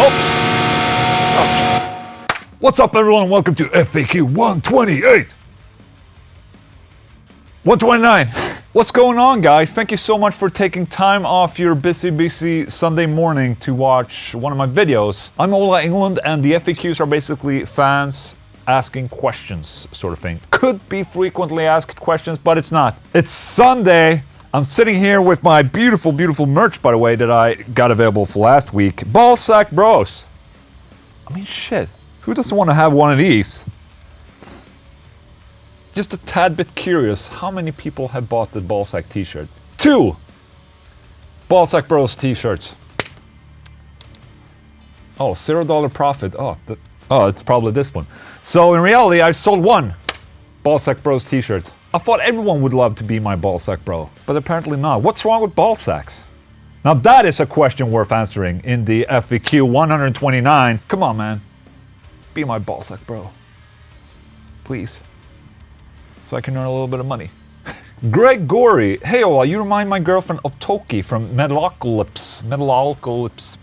Oops! Ouch. What's up, everyone? Welcome to FAQ128! 129! What's going on, guys? Thank you so much for taking time off your busy Sunday morning to watch one of my videos. I'm Ola Englund, and the FAQs are basically fans asking questions, sort of thing. Could be frequently asked questions, but it's not. It's Sunday. I'm sitting here with my beautiful merch, by the way, that I got available for last week. Ballsack Bros. I mean, shit. Who doesn't want to have one of these? Just a tad bit curious, how many people have bought the Ballsack t-shirt? 2 Ballsack Bros t-shirts. Oh, $0 profit. Oh, it's probably this one. So in reality, I sold 1 Ballsack Bros t-shirt. I thought everyone would love to be my ballsack bro, but apparently not. What's wrong with ballsacks? Now that is a question worth answering in the FAQ 129. Come on, man. Be my ballsack bro. Please. So I can earn a little bit of money. Gregory. Hey Ola, you remind my girlfriend of Toki from Metalocalypse. Metalocalypse.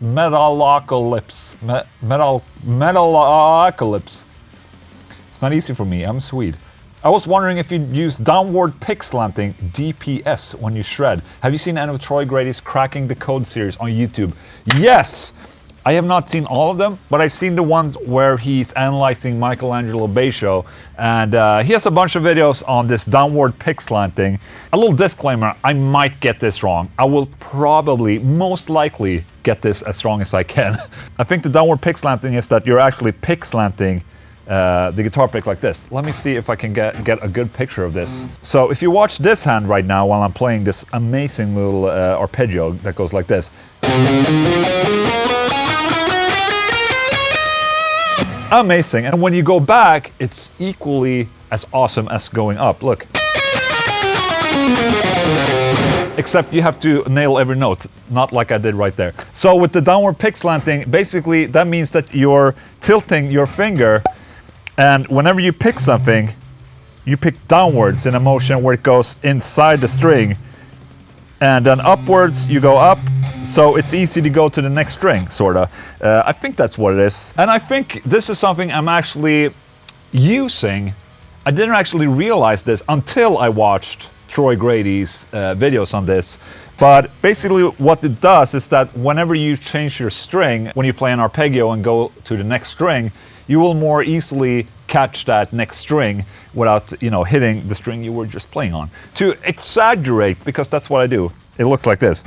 It's not easy for me, I'm Swede. I was wondering if you'd use downward pick slanting, DPS, when you shred. Have you seen any of Troy Grady's Cracking the Code series on YouTube? Yes! I have not seen all of them, but I've seen the ones where he's analyzing Michelangelo Basho, and he has a bunch of videos on this downward pick slanting. A little disclaimer, I might get this wrong. I will probably, most likely, get this as strong as I can. I think the downward pick slanting is that you're actually pick slanting the guitar pick like this. Let me see if I can get a good picture of this. So if you watch this hand right now while I'm playing this amazing little arpeggio that goes like this. Amazing. And when you go back, it's equally as awesome as going up. Look. Except you have to nail every note, not like I did right there. So with the downward pick slanting, basically that means that you're tilting your finger, and whenever you pick something, you pick downwards in a motion where it goes inside the string, and then upwards you go up, so it's easy to go to the next string, sorta. I think that's what it is. And I think this is something I'm actually using. I didn't actually realize this until I watched Troy Grady's videos on this. But basically what it does is that whenever you change your string, when you play an arpeggio and go to the next string, you will more easily catch that next string without, hitting the string you were just playing on. To exaggerate, because that's what I do, it looks like this.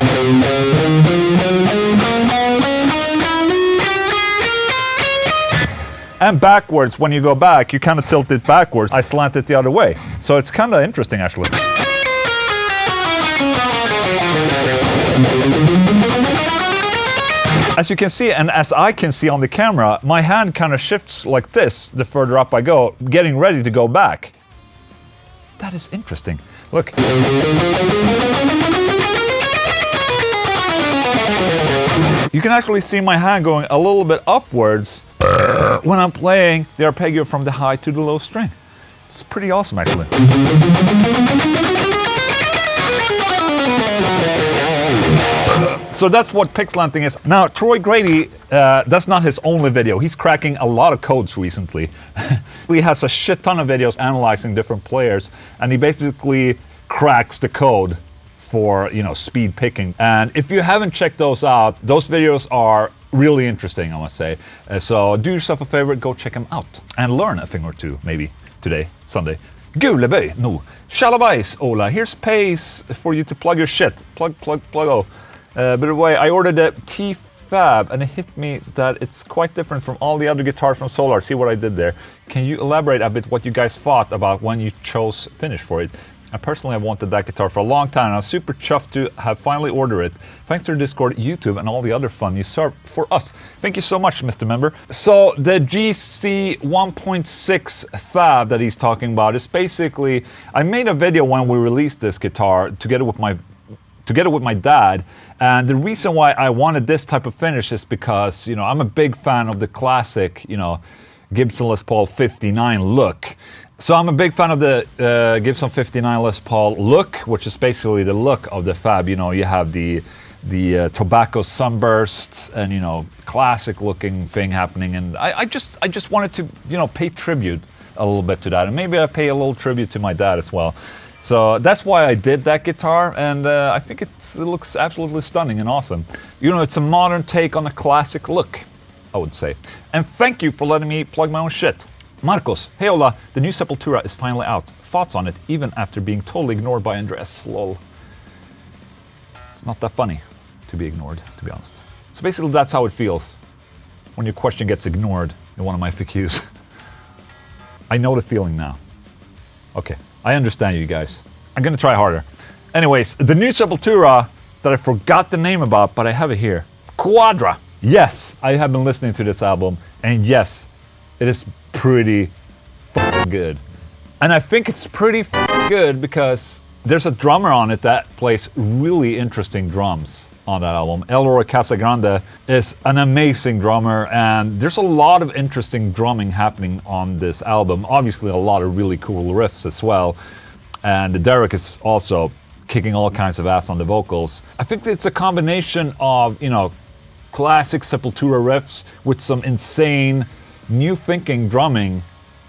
And backwards, when you go back, you kind of tilt it backwards. I slant it the other way. So it's kind of interesting, actually. As you can see, and as I can see on the camera, my hand kind of shifts like this the further up I go, getting ready to go back. That is interesting. Look. You can actually see my hand going a little bit upwards when I'm playing the arpeggio from the high to the low string. It's pretty awesome, actually. So that's what pick slanting is. Now, Troy Grady, that's not his only video. He's cracking a lot of codes recently. He has a shit ton of videos analyzing different players, and he basically cracks the code for, speed picking. And if you haven't checked those out, those videos are really interesting, I must say. So do yourself a favor, go check them out and learn a thing or two, maybe today, Sunday. Gulebøy, no. Shalabais, Ola, here's pace for you to plug your shit. Plug, oh. By the way, I ordered a T-Fab and it hit me that it's quite different from all the other guitars from Solar. See what I did there. Can you elaborate a bit what you guys thought about when you chose finish for it? I personally have wanted that guitar for a long time, and I'm super chuffed to have finally ordered it. Thanks to Discord, YouTube, and all the other fun you serve for us. Thank you so much, Mr. Member. So the GC 1.6 Fab that he's talking about is basically, I made a video when we released this guitar together with my dad, and the reason why I wanted this type of finish is because, you know, I'm a big fan of the classic, you know, Gibson Les Paul 59 look. So I'm a big fan of the Gibson 59 Les Paul look, which is basically the look of the Fab. You know, you have the tobacco sunbursts and, you know, classic looking thing happening, and I just wanted to, you know, pay tribute a little bit to that, and maybe I pay a little tribute to my dad as well. So that's why I did that guitar, and I think it looks absolutely stunning and awesome. You know, it's a modern take on a classic look, I would say. And thank you for letting me plug my own shit. Marcos, hey Ola, the new Sepultura is finally out. Thoughts on it, even after being totally ignored by Andres, lol. It's not that funny to be ignored, to be honest. So basically that's how it feels when your question gets ignored in one of my FAQs. I know the feeling now. Okay, I understand you guys. I'm gonna try harder. Anyways, the new Sepultura that I forgot the name about, but I have it here. Quadra. Yes, I have been listening to this album, and yes, it is pretty f***ing good. And I think it's pretty f***ing good because there's a drummer on it that plays really interesting drums on that album. Elroy Casagrande is an amazing drummer, and there's a lot of interesting drumming happening on this album. Obviously a lot of really cool riffs as well. And Derek is also kicking all kinds of ass on the vocals. I think it's a combination of, you know, classic Sepultura riffs with some insane new thinking drumming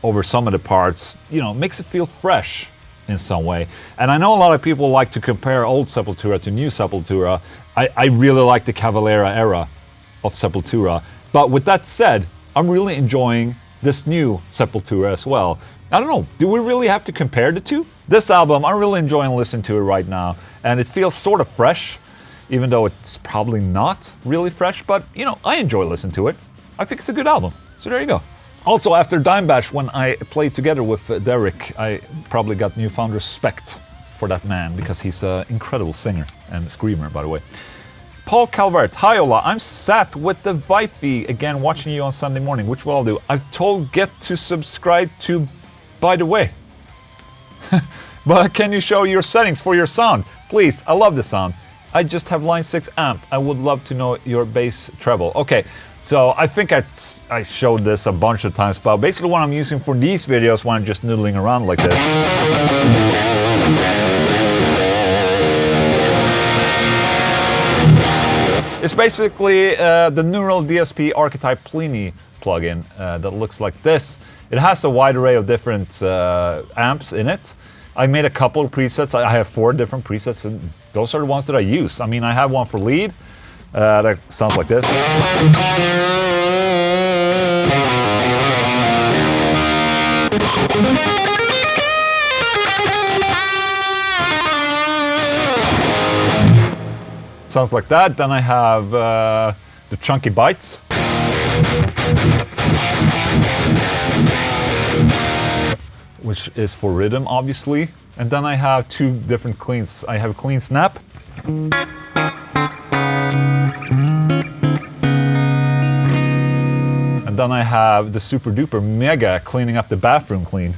over some of the parts. You know, makes it feel fresh in some way. And I know a lot of people like to compare old Sepultura to new Sepultura. I really like the Cavalera era of Sepultura. But with that said, I'm really enjoying this new Sepultura as well. I don't know, do we really have to compare the two? This album, I'm really enjoying listening to it right now, and it feels sort of fresh, even though it's probably not really fresh, but you know, I enjoy listening to it. I think it's a good album, so there you go. Also, after Dime Bash, when I played together with Derek, I probably got newfound respect for that man, because he's an incredible singer and screamer, by the way. Paul Calvert, hi Ola, I'm sat with the wifey again watching you on Sunday morning, which will I'll do. I've told Get to subscribe to, by the way. But can you show your settings for your sound? Please, I love the sound. I just have line 6 amp. I would love to know your bass treble. Okay, so I think I showed this a bunch of times, but basically what I'm using for these videos when I'm just noodling around like this. It's basically the Neural DSP Archetype Plini plugin that looks like this. It has a wide array of different amps in it. I made a couple of presets. I have 4 different presets, and those are the ones that I use. I mean, I have one for lead that sounds like this. Sounds like that. Then I have the Chunky Bites. Which is for rhythm, obviously. And then I have 2 different cleans. I have a clean snap. And then I have the super duper mega cleaning up the bathroom clean.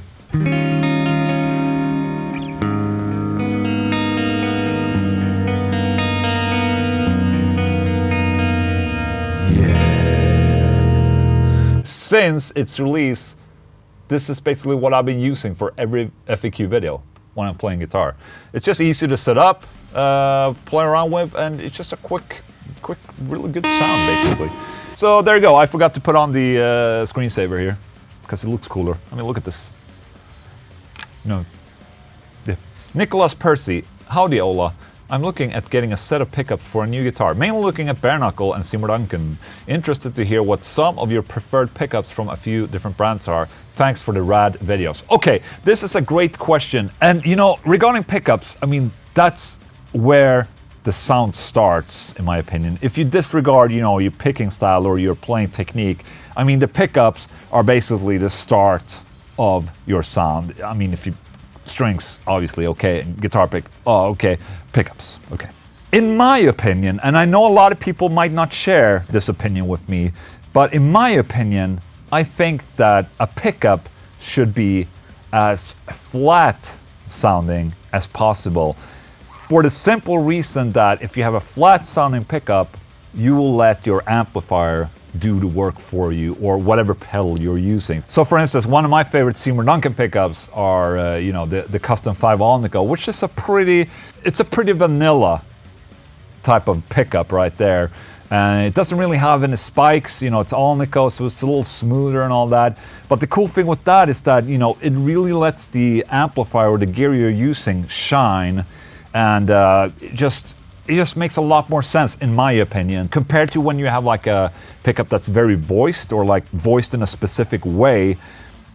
Yeah. Since its release, this is basically what I've been using for every FAQ video when I'm playing guitar. It's just easy to set up, play around with, and it's just a quick, really good sound, basically. So there you go. I forgot to put on the screensaver here, because it looks cooler. I mean, look at this. No. Yeah. Nicholas Percy, howdy Ola. I'm looking at getting a set of pickups for a new guitar, mainly looking at Bare Knuckle and Seymour Duncan. Interested to hear what some of your preferred pickups from a few different brands are. Thanks for the rad videos. Okay, this is a great question. And you know, regarding pickups, I mean, that's where the sound starts, in my opinion. If you disregard, you know, your picking style or your playing technique, I mean, the pickups are basically the start of your sound. I mean, if you strings, obviously, okay. Guitar pick, oh, okay. Pickups, okay. In my opinion, and I know a lot of people might not share this opinion with me, but in my opinion, I think that a pickup should be as flat sounding as possible. For the simple reason that if you have a flat sounding pickup, you will let your amplifier do the work for you, or whatever pedal you're using. So for instance, one of my favorite Seymour Duncan pickups are the Custom 5 Alnico, which is a pretty vanilla type of pickup right there. And it doesn't really have any spikes, it's Alnico, so it's a little smoother and all that. But the cool thing with that is that, it really lets the amplifier or the gear you're using shine, and it just makes a lot more sense, in my opinion, compared to when you have like a pickup that's very voiced, or like voiced in a specific way.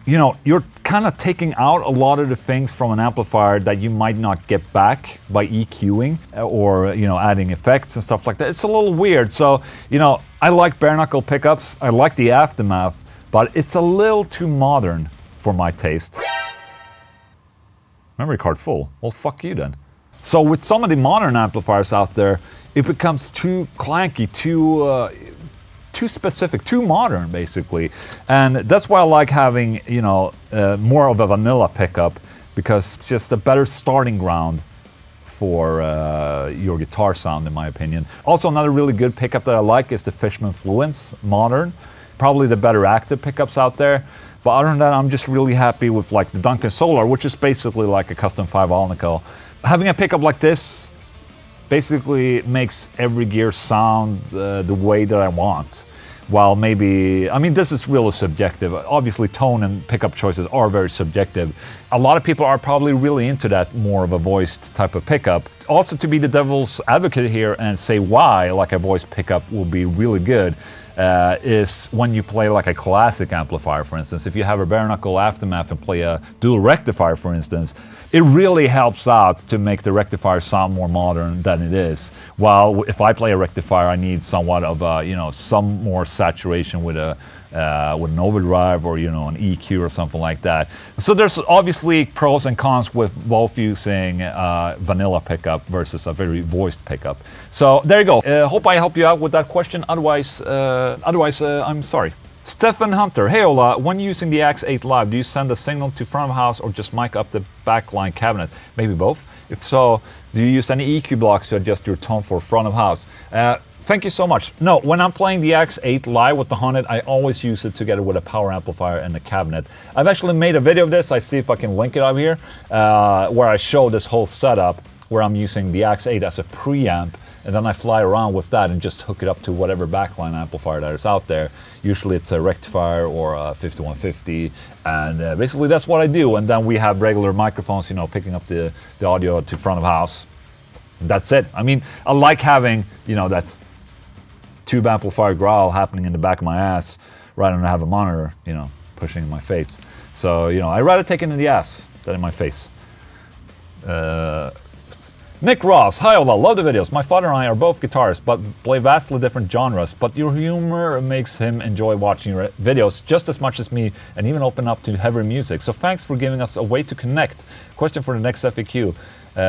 You're kind of taking out a lot of the things from an amplifier that you might not get back by EQing or, adding effects and stuff like that. It's a little weird. So, I like bare knuckle pickups. I like the Aftermath, but it's a little too modern for my taste. Memory card full. Well, fuck you then. So with some of the modern amplifiers out there, it becomes too clanky, too specific, too modern, basically. And that's why I like having, more of a vanilla pickup, because it's just a better starting ground for your guitar sound, in my opinion. Also, another really good pickup that I like is the Fishman Fluence Modern. Probably the better active pickups out there. But other than that, I'm just really happy with like the Duncan Solar, which is basically like a Custom 5 Alnico. Having a pickup like this basically makes every gear sound the way that I want. While maybe, this is really subjective. Obviously, tone and pickup choices are very subjective. A lot of people are probably really into that more of a voiced type of pickup. Also, to be the devil's advocate here and say why like a voiced pickup will be really good is when you play like a classic amplifier, for instance. If you have a bare knuckle Aftermath and play a dual rectifier, for instance, it really helps out to make the rectifier sound more modern than it is. While if I play a rectifier, I need somewhat of a, some more saturation with an overdrive or an EQ or something like that. So there's obviously pros and cons with both using vanilla pickup versus a very voiced pickup. So there you go. Hope I helped you out with that question. Otherwise, I'm sorry. Stefan Hunter, hey Ola, when using the Axe-8 Live, do you send a signal to front of house or just mic up the backline cabinet? Maybe both. If so, do you use any EQ blocks to adjust your tone for front of house? Thank you so much. No, when I'm playing the Axe-8 Live with the Haunted, I always use it together with a power amplifier and a cabinet. I've actually made a video of this. I see if I can link it up here, where I show this whole setup, where I'm using the Axe-8 as a preamp, and then I fly around with that and just hook it up to whatever backline amplifier that is out there. Usually it's a rectifier or a 5150, and basically that's what I do. And then we have regular microphones, picking up the audio to front of house. That's it. I like having, that tube amplifier growl happening in the back of my ass rather than have a monitor, pushing in my face. So, I'd rather take it in the ass than in my face. Nick Ross, hi Ola, love the videos. My father and I are both guitarists, but play vastly different genres, but your humor makes him enjoy watching your videos just as much as me, and even open up to heavier music. So thanks for giving us a way to connect. Question for the next FAQ.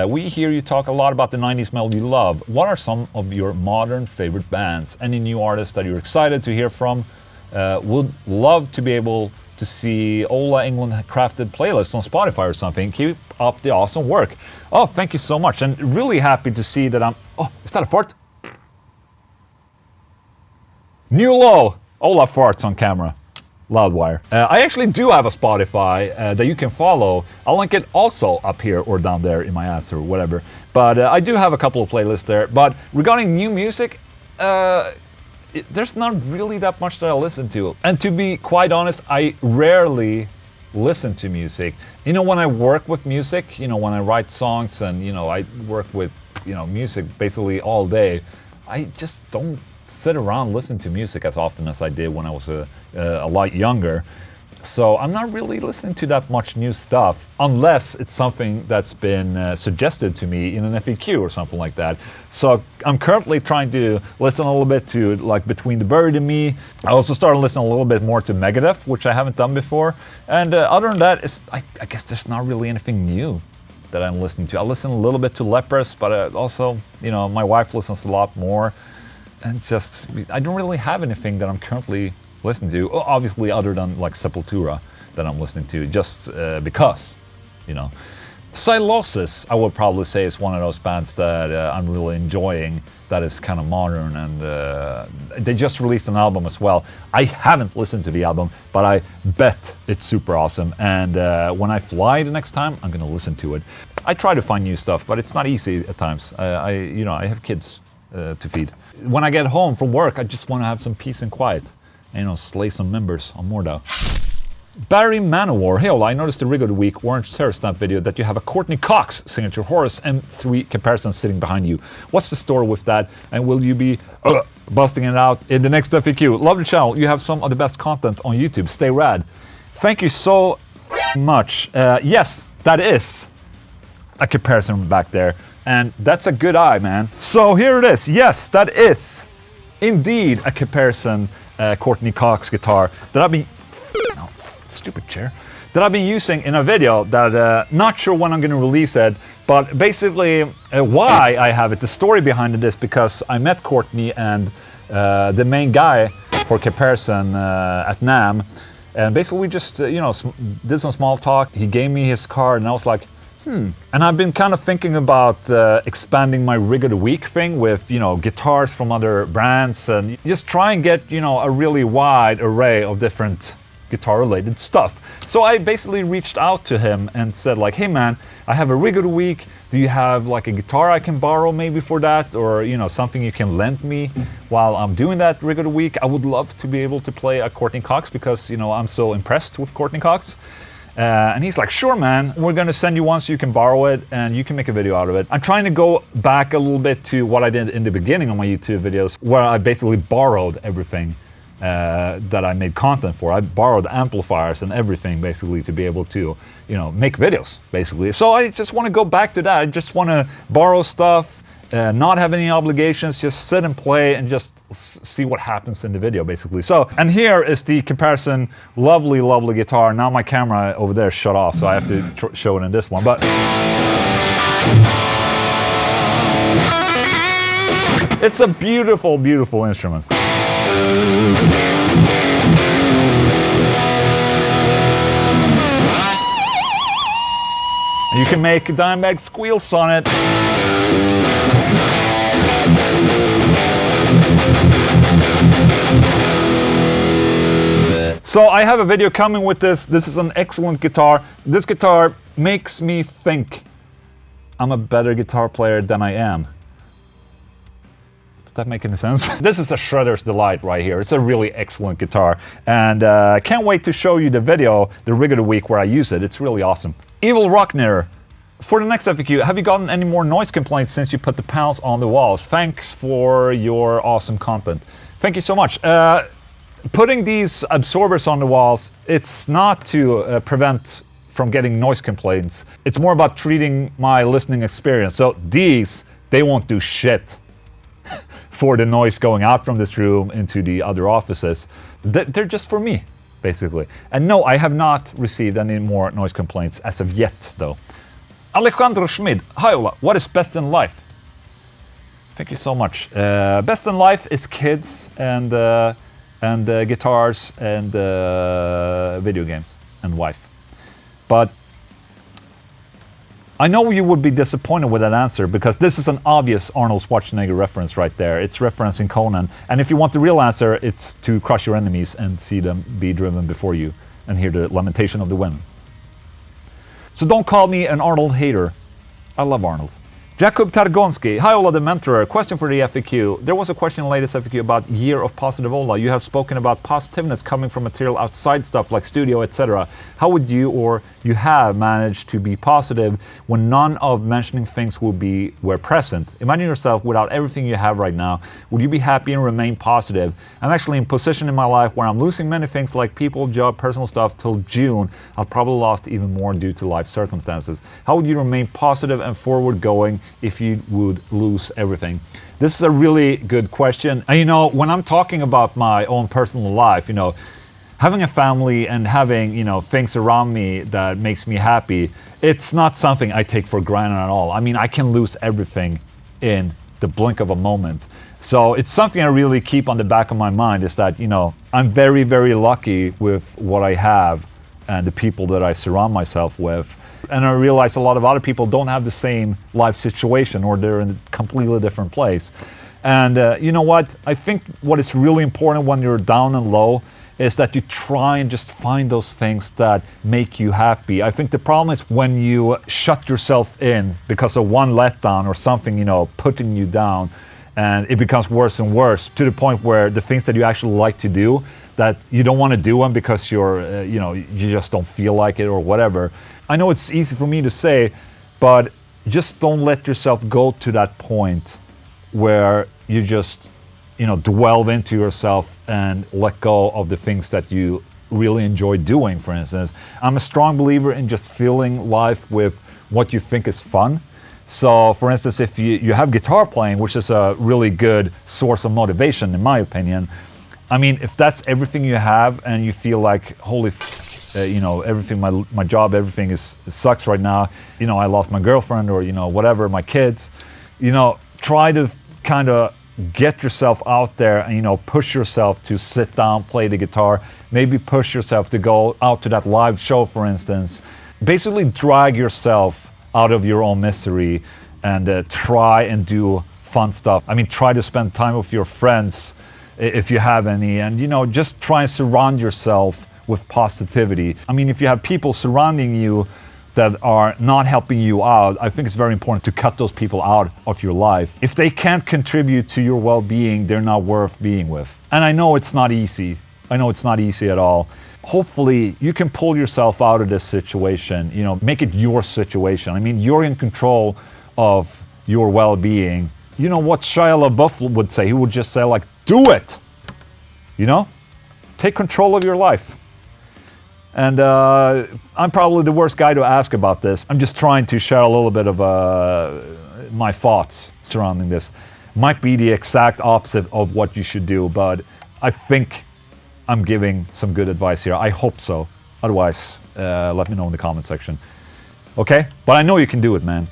We hear you talk a lot about the 90s metal you love. What are some of your modern favorite bands? Any new artists that you're excited to hear from? Would love to be able to see Ola Englund crafted playlists on Spotify or something. Keep up the awesome work. Oh, thank you so much. And really happy to see that oh, is that a fart? New low. Ola farts on camera. Loudwire. I actually do have a Spotify that you can follow. I'll link it also up here or down there in my ass or whatever. But I do have a couple of playlists there. But regarding new music, there's not really that much that I listen to. And to be quite honest, I rarely listen to music. When I work with music, when I write songs and, I work with, music basically all day, I just don't sit around listening to music as often as I did when I was a lot younger. So I'm not really listening to that much new stuff, unless it's something that's been suggested to me in an FAQ or something like that. So I'm currently trying to listen a little bit to like Between the Buried and Me. I also started listening a little bit more to Megadeth, which I haven't done before. And other than that, I guess there's not really anything new that I'm listening to. I listen a little bit to Lepers, but also, you know, my wife listens a lot more. And it's just, I don't really have anything that I'm currently listening to, obviously other than like Sepultura that I'm listening to, just because, you know. Silosis, I would probably say, is one of those bands that I'm really enjoying, that is kind of modern, and they just released an album as well. I haven't listened to the album, but I bet it's super awesome, and when I fly the next time, I'm gonna listen to it. I try to find new stuff, but it's not easy at times. You know, I have kids to feed. When I get home from work, I just want to have some peace and quiet. And, you know, slay some members on Mordau. Barry Manowar, hey Ola, I noticed the Rig of the Week Orange Terror Stamp video that you have a Courtney Cox signature Horus-M3 Caparison sitting behind you. What's the story with that? And will you be busting it out in the next FAQ? Love the channel. You have some of the best content on YouTube. Stay rad. Thank you so much. Yes, that is a Caparison back there. And that's a good eye, man. So here it is. Yes, that is indeed a Caparison Courtney Cox guitar that I've been stupid chair that I've been using in a video that not sure when I'm going to release it, but basically why I have it, the story behind it is because I met Courtney and the main guy for Caparison at NAMM, and basically we just you know, did some small talk. He gave me his card and I was like, and I've been kind of thinking about expanding my Rig of the Week thing with, you know, guitars from other brands, and just try and get, you know, a really wide array of different guitar-related stuff. So I basically reached out to him and said like, hey man, I have a Rig of the Week. Do you have like a guitar I can borrow maybe for that? Or, you know, something you can lend me while I'm doing that Rig of the Week? I would love to be able to play a Courtney Cox because, you know, I'm so impressed with Courtney Cox. And he's like, sure man, we're gonna send you one so you can borrow it and you can make a video out of it. I'm trying to go back a little bit to what I did in the beginning of my YouTube videos, where I basically borrowed everything that I made content for. I borrowed amplifiers and everything basically to be able to, you know, make videos basically. So I just want to go back to that. I just want to borrow stuff, not have any obligations, just sit and play and just see what happens in the video basically. So, and here is the Caparison lovely, lovely guitar. Now my camera over there shut off, so I have to show it in this one, but it's a beautiful, beautiful instrument. You can make Dimebag squeals on it. So I have a video coming with this. This is an excellent guitar. This guitar makes me think I'm a better guitar player than I am. Does that make any sense? This is a Shredder's Delight right here. It's a really excellent guitar. And can't wait to show you the video, the Rig of the Week, where I use it. It's really awesome. Evil Rockner. For the next FAQ, have you gotten any more noise complaints since you put the panels on the walls? Thanks for your awesome content. Thank you so much. Putting these absorbers on the walls, it's not to prevent from getting noise complaints. It's more about treating my listening experience. So these, they won't do shit for the noise going out from this room into the other offices. They're just for me, basically. And no, I have not received any more noise complaints as of yet, though. Alejandro Schmid, hi Ola, what is best in life? Thank you so much. Best in life is kids and guitars and video games and wife. But I know you would be disappointed with that answer because this is an obvious Arnold Schwarzenegger reference right there. It's referencing Conan. And if you want the real answer, it's to crush your enemies and see them be driven before you and hear the lamentation of the wind. So don't call me an Arnold hater. I love Arnold. Jakub Targonski, hi Ola the Mentor, question for the FAQ. There was a question in the latest FAQ about year of positive Ola. You have spoken about positiveness coming from material outside stuff like studio, etc. How would you or you have managed to be positive when none of mentioning things were present? Imagine yourself without everything you have right now. Would you be happy and remain positive? I'm actually in a position in my life where I'm losing many things like people, job, personal stuff till June. I'll probably lost even more due to life circumstances. How would you remain positive and forward going if you would lose everything? This is a really good question. And you know, when I'm talking about my own personal life, you know, having a family and having, you know, things around me that makes me happy, it's not something I take for granted at all. I mean, I can lose everything in the blink of a moment. So it's something I really keep on the back of my mind, is that, you know, I'm very, very lucky with what I have and the people that I surround myself with. And I realize a lot of other people don't have the same life situation, or they're in a completely different place. And you know what? I think what is really important when you're down and low is that you try and just find those things that make you happy. I think the problem is when you shut yourself in because of one letdown or something, you know, putting you down, and it becomes worse and worse to the point where the things that you actually like to do, that you don't want to do them because you're, you know, you just don't feel like it or whatever. I know it's easy for me to say, but just don't let yourself go to that point where you just, you know, delve into yourself and let go of the things that you really enjoy doing, for instance. I'm a strong believer in just filling life with what you think is fun. So, for instance, if you have guitar playing, which is a really good source of motivation, in my opinion, I mean, if that's everything you have and you feel like, holy you know, everything, my job, everything sucks right now, you know, I lost my girlfriend or, you know, whatever, my kids, you know, try to kind of get yourself out there and, you know, push yourself to sit down, play the guitar, maybe push yourself to go out to that live show, for instance. Basically drag yourself out of your own misery and try and do fun stuff. I mean, try to spend time with your friends if you have any, and, you know, just try and surround yourself with positivity. I mean, if you have people surrounding you that are not helping you out, I think it's very important to cut those people out of your life. If they can't contribute to your well-being, they're not worth being with. And I know it's not easy. I know it's not easy at all. Hopefully, you can pull yourself out of this situation, you know, make it your situation. I mean, you're in control of your well-being. You know what Shia LaBeouf would say? He would just say, like, do it! You know? Take control of your life. And I'm probably the worst guy to ask about this. I'm just trying to share a little bit of my thoughts surrounding this. Might be the exact opposite of what you should do, but I think I'm giving some good advice here. I hope so. Otherwise, let me know in the comment section. Okay? But I know you can do it, man.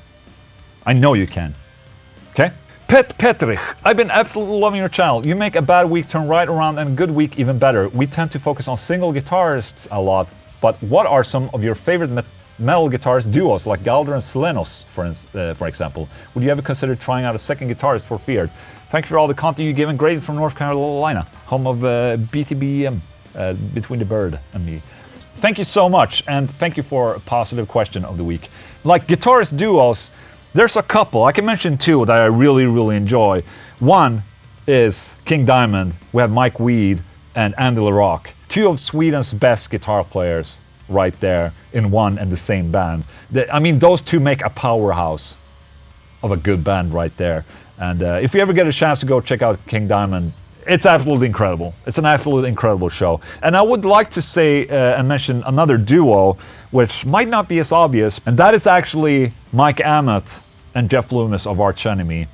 I know you can. Okay? Pet Petrich, I've been absolutely loving your channel. You make a bad week turn right around and a good week even better. We tend to focus on single guitarists a lot, but what are some of your favorite metal guitarist duos like Galder and Selenos, for example? Would you ever consider trying out a second guitarist for Feared? Thank you for all the content you give, and Grady from North Carolina, home of BTBM, Between the Bird and Me. Thank you so much, and thank you for a positive question of the week. Like guitarist duos, there's a couple. I can mention two that I really, really enjoy. One is King Diamond. We have Mike Weed and Andy LaRock. Two of Sweden's best guitar players right there in one and the same band. I mean, those two make a powerhouse of a good band right there. And if you ever get a chance to go check out King Diamond, it's absolutely incredible. It's an absolutely incredible show. And I would like to say and mention another duo, which might not be as obvious, and that is actually Mike Amott and Jeff Loomis of Arch Enemy.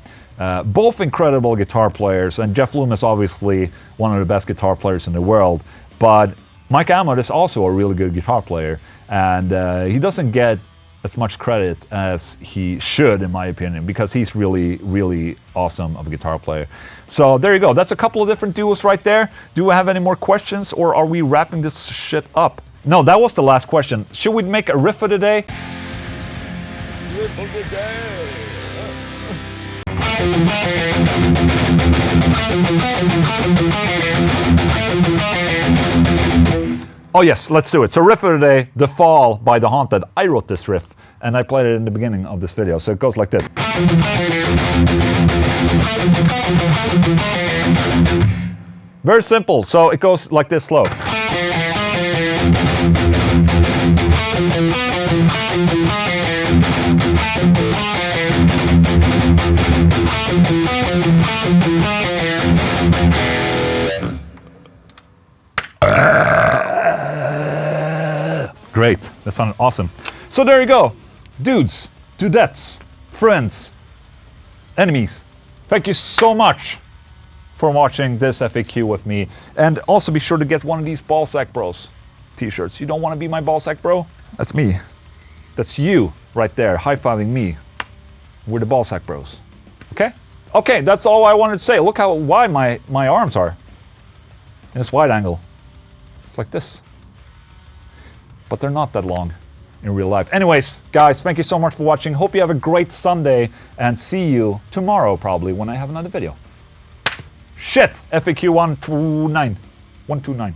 Both incredible guitar players, and Jeff Loomis obviously one of the best guitar players in the world, but Mike Amott is also a really good guitar player, and he doesn't get as much credit as he should, in my opinion, because he's really, really awesome of a guitar player. So there you go. That's a couple of different duos right there. Do I have any more questions, or are we wrapping this shit up? No, that was the last question. Should we make a riff of the day? Riff of the day. Oh yes, let's do it. So riff of the day, The Fall by The Haunted. I wrote this riff, and I played it in the beginning of this video, so it goes like this. Very simple, so it goes like this slow. Great, that sounded awesome. So there you go. Dudes, dudettes, friends, enemies, thank you so much for watching this FAQ with me. And also be sure to get one of these Ballsack Bros t-shirts. You don't want to be my Ballsack Bro? That's me. That's you right there, high-fiving me. We're the Ballsack Bros. Okay? Okay, that's all I wanted to say. Look how wide my arms are. In this wide angle. It's like this. But they're not that long in real life. Anyways, guys, thank you so much for watching. Hope you have a great Sunday, and see you tomorrow probably when I have another video. Shit! FAQ129. 129.